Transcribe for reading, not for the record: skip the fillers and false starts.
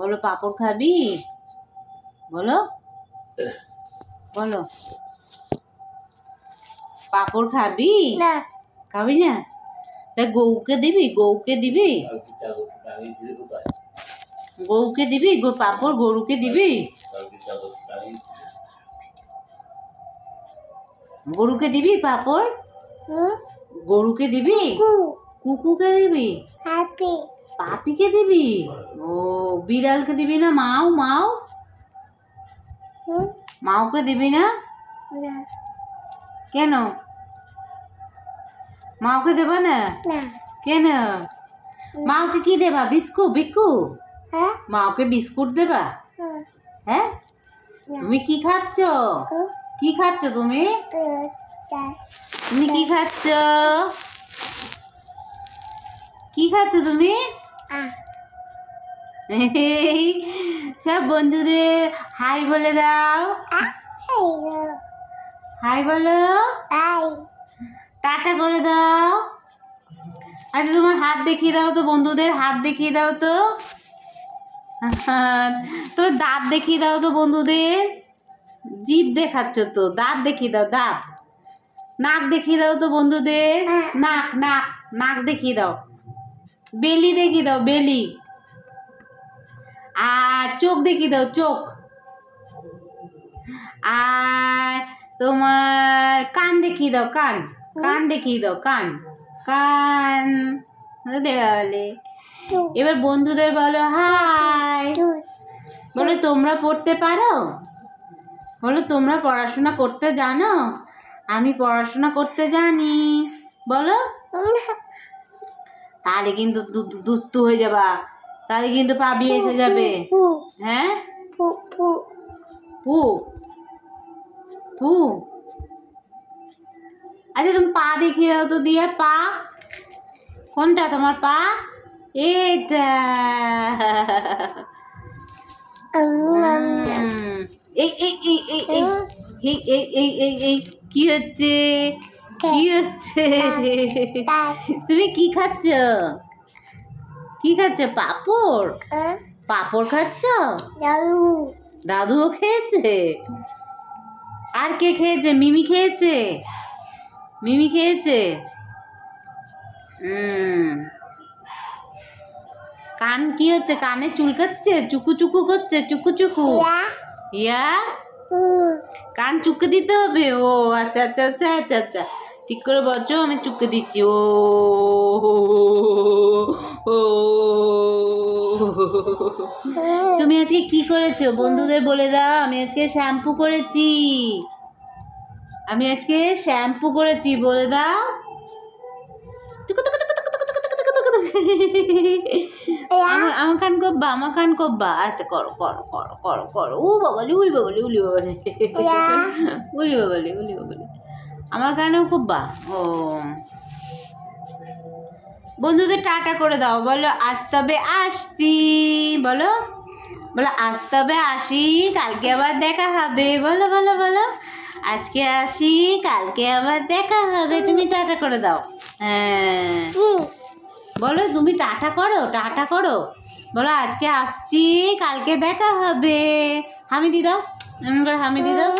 বলো পাঁপড় খাবি? বলো বলো পাঁপড় খাবি? না খাবি না? তা গৌকে দিবি? গৌকে দিবি? গৌকে দিবি? পাঁপড় গরুকে দিবি? গরুকে দিবি পাঁপড়? গরুকে দিবি? কুকুকে দিবি? পাপিকে দিবি? ও বিড়ালকে দিবি না? মাও মাও মাওকে দিবি না? কেন মাওকে দেবা না? কেন? মাওকে কি দেবা? বিস্কুট? বিক্কু মাওকে বিস্কুট দেবা? হ্যাঁ তুমি কি খাচ্ছ? কি খাচ্ছ তুমি? তুমি কি খাচ্ছ? কি খাচ্ছ তুমি? সব বন্ধুদের হাই বলে দাও। হাই বলো। টাটা করে দাও। আচ্ছা তোমার হাত দেখিয়ে দাও তো, বন্ধুদের হাত দেখিয়ে দাও তো। তোমার দাঁত দেখিয়ে দাও তো বন্ধুদের। জিভ দেখাচ্ছ তো, দাঁত দেখিয়ে দাও। দাঁত নাক দেখিয়ে দাও তো বন্ধুদের। নাক নাক নাক দেখিয়ে দাও। বেলি দেখিয়ে দাও, বেলি। আর চোখ দেখিয়ে দাও, চোখ। আর তোমার কান দেখিয়ে দাও, কান। কান দেখিয়ে দাও, কান। কান দেওয়া বলে। এবার বন্ধুদের বলো হাই। বলো তোমরা পড়তে পারো? বলো তোমরা পড়াশোনা করতে জানো? আমি পড়াশোনা করতে জানি। বলো। তাহলে কিন্তু দুষ্টু হয়ে যাবা, তাহলে কিন্তু পাবি এসে যাবে। হ্যাঁ পু পু। আচ্ছা তুমি পা দেখিয়ে দাও তো দিয়া। পা কোনটা তোমার পা? এটা। এই কি হচ্ছে? কি হচ্ছে? তুমি কি খাচ্ছ? কি খাচ্ছ? পাঁপড়? পাঁপড় খাচ্ছ? দাদুও খেয়েছে? আর কে খেয়েছে? মিমি খেয়েছে? মিমি খেয়েছে? কান কি হচ্ছে? কানে চুলকাচ্ছে? চুকু চুকু করছে? চুকু চুকু। ইয়া কান চুকে দিতে হবে? ও আচ্ছা আচ্ছা আচ্ছা আচ্ছা আচ্ছা, ঠিক করে বলছো, আমি চুকে দিচ্ছি। ও ও তুমি আজকে কি করেছো বন্ধুদের বলে দাও। আমি আজকে শ্যাম্পু করেছি। আমি আজকে শ্যাম্পু করেছি, বলে দাও। আমার কান করবা? আমার কান করবা? আচ্ছা করো করো করো করো করো। ও বাবালি, উলি বাবালি, উলি বাবালি, উলি বাবালি, উলি বাবালি। আমার কানেও করবা? ও বন্ধুদের টাটা করে দাও। বলো আজ তবে আসছি। বলো বলো আজ তবে আসি, কালকে আবার দেখা হবে। বলো বলো বলো আজকে আসি, কালকে আবার দেখা হবে। তুমি টাটা করে দাও। হ্যাঁ বলো, তুমি টাটা করো, টাটা করো। বলো আজকে আসছি, কালকে দেখা হবে। হামি দি দাও, হামি দি দাও।